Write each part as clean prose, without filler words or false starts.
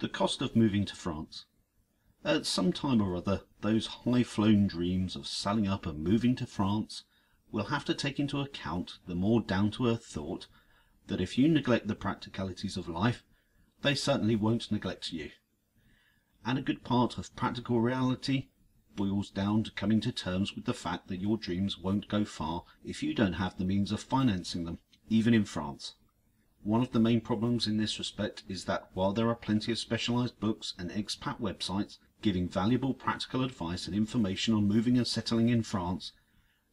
The cost of moving to France. At some time or other, those high-flown dreams of selling up and moving to France will have to take into account the more down-to-earth thought that if you neglect the practicalities of life, they certainly won't neglect you. And a good part of practical reality boils down to coming to terms with the fact that your dreams won't go far if you don't have the means of financing them, even in France. One of the main problems in this respect is that while there are plenty of specialised books and expat websites giving valuable practical advice and information on moving and settling in France,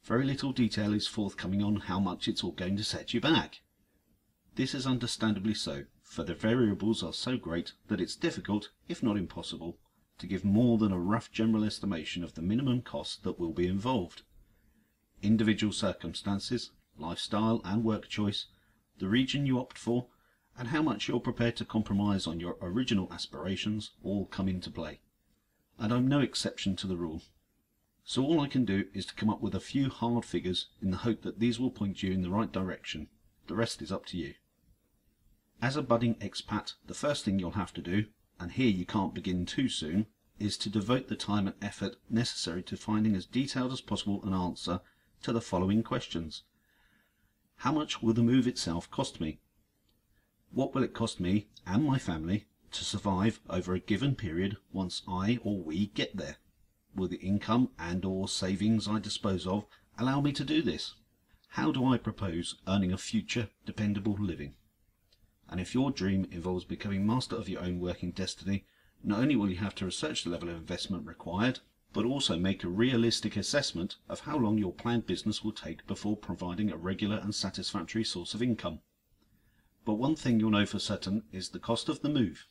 very little detail is forthcoming on how much it's all going to set you back. This is understandably so, for the variables are so great that it's difficult, if not impossible, to give more than a rough general estimation of the minimum costs that will be involved. Individual circumstances, lifestyle and work choice, the region you opt for, and how much you're prepared to compromise on your original aspirations all come into play. And I'm no exception to the rule. So all I can do is to come up with a few hard figures in the hope that these will point you in the right direction. The rest is up to you. As a budding expat, the first thing you'll have to do, and here you can't begin too soon, is to devote the time and effort necessary to finding as detailed as possible an answer to the following questions. How much will the move itself cost me? What will it cost me and my family to survive over a given period once I or we get there? Will the income and or savings I dispose of allow me to do this? How do I propose earning a future dependable living? And if your dream involves becoming master of your own working destiny, not only will you have to research the level of investment required, but also make a realistic assessment of how long your planned business will take before providing a regular and satisfactory source of income. But one thing you'll know for certain is the cost of the move.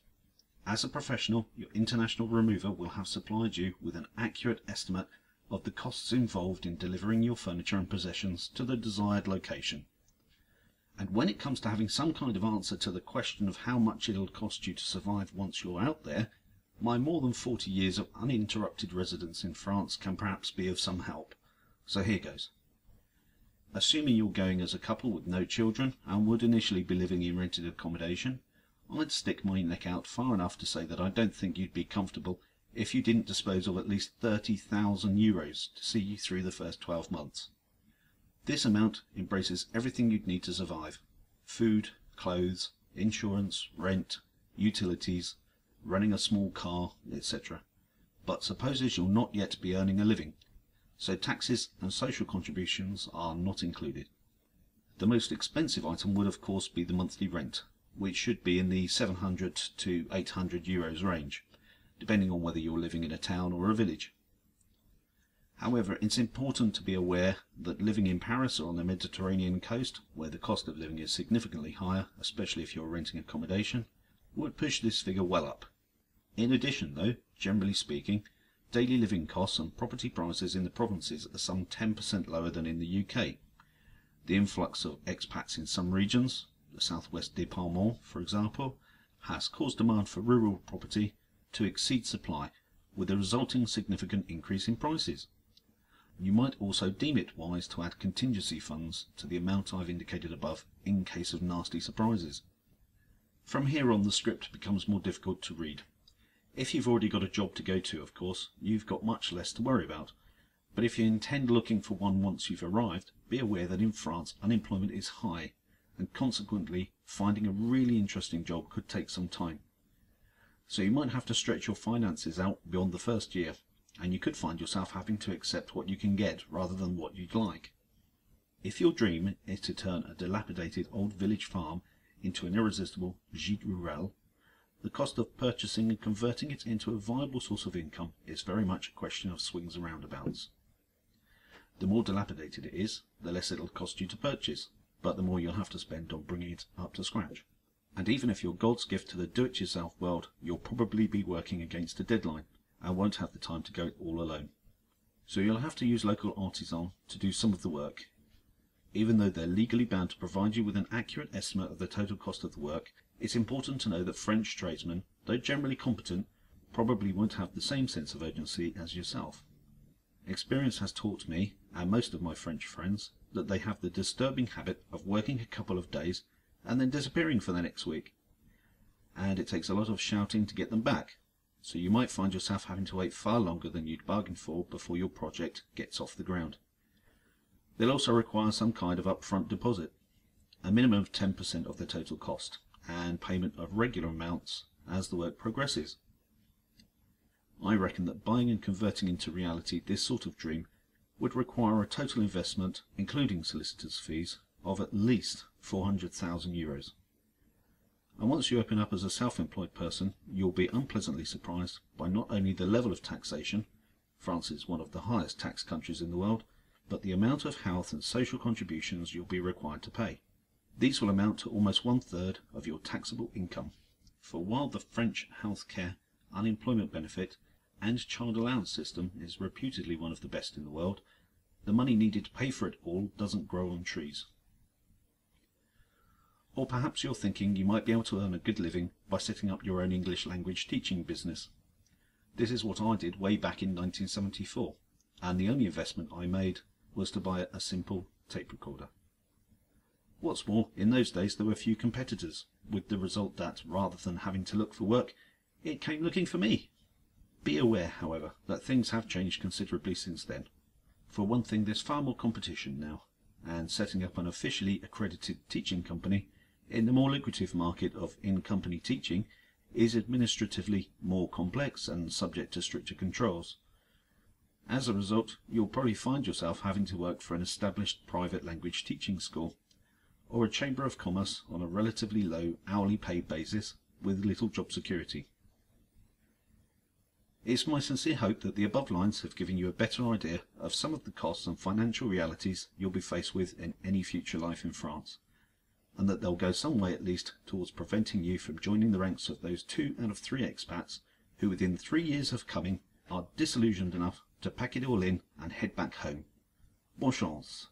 As a professional, your international remover will have supplied you with an accurate estimate of the costs involved in delivering your furniture and possessions to the desired location. And when it comes to having some kind of answer to the question of how much it'll cost you to survive once you're out there, my more than 40 years of uninterrupted residence in France can perhaps be of some help. So here goes. Assuming you're going as a couple with no children and would initially be living in rented accommodation, I'd stick my neck out far enough to say that I don't think you'd be comfortable if you didn't dispose of at least 30,000 euros to see you through the first 12 months. This amount embraces everything you'd need to survive: food, clothes, insurance, rent, utilities, running a small car, etc. But supposes you'll not yet be earning a living, so taxes and social contributions are not included. The most expensive item would of course be the monthly rent, which should be in the 700 to 800 euros range, depending on whether you're living in a town or a village. However, it's important to be aware that living in Paris or on the Mediterranean coast, where the cost of living is significantly higher, especially if you're renting accommodation, would push this figure well up. In addition though, generally speaking, daily living costs and property prices in the provinces are some 10% lower than in the UK. The influx of expats in some regions, the southwest department for example, has caused demand for rural property to exceed supply, with a resulting significant increase in prices. You might also deem it wise to add contingency funds to the amount I've indicated above in case of nasty surprises. From here on the script becomes more difficult to read. If you've already got a job to go to, of course, you've got much less to worry about. But if you intend looking for one once you've arrived, be aware that in France unemployment is high, and consequently finding a really interesting job could take some time. So you might have to stretch your finances out beyond the first year, and you could find yourself having to accept what you can get rather than what you'd like. If your dream is to turn a dilapidated old village farm into an irresistible gîte rural, the cost of purchasing and converting it into a viable source of income is very much a question of swings and roundabouts. The more dilapidated it is, the less it'll cost you to purchase, but the more you'll have to spend on bringing it up to scratch. And even if you're God's gift to the do-it-yourself world, you'll probably be working against a deadline and won't have the time to go it all alone. So you'll have to use local artisans to do some of the work. Even though they're legally bound to provide you with an accurate estimate of the total cost of the work, it's important to know that French tradesmen, though generally competent, probably won't have the same sense of urgency as yourself. Experience has taught me, and most of my French friends, that they have the disturbing habit of working a couple of days and then disappearing for the next week. and it takes a lot of shouting to get them back, so you might find yourself having to wait far longer than you'd bargained for before your project gets off the ground. They'll also require some kind of upfront deposit, a minimum of 10% of the total cost, and payment of regular amounts as the work progresses. I reckon that buying and converting into reality this sort of dream would require a total investment, including solicitors' fees, of at least €400,000. And once you open up as a self-employed person, you'll be unpleasantly surprised by not only the level of taxation — France is one of the highest tax countries in the world — but the amount of health and social contributions you'll be required to pay. These will amount to almost 1/3 of your taxable income. For while the French healthcare, unemployment benefit, and child allowance system is reputedly one of the best in the world, the money needed to pay for it all doesn't grow on trees. Or perhaps you're thinking you might be able to earn a good living by setting up your own English language teaching business. This is what I did way back in 1974, and the only investment I made was to buy a simple tape recorder. What's more, in those days there were few competitors, with the result that, rather than having to look for work, it came looking for me. Be aware, however, that things have changed considerably since then. For one thing, there's far more competition now, and setting up an officially accredited teaching company in the more lucrative market of in-company teaching is administratively more complex and subject to stricter controls. As a result, you'll probably find yourself having to work for an established private language teaching school, or a chamber of commerce on a relatively low hourly paid basis with little job security. It's my sincere hope that the above lines have given you a better idea of some of the costs and financial realities you'll be faced with in any future life in France, and that they'll go some way at least towards preventing you from joining the ranks of those 2 out of 3 expats who within 3 years of coming are disillusioned enough to pack it all in and head back home. Bonne chance!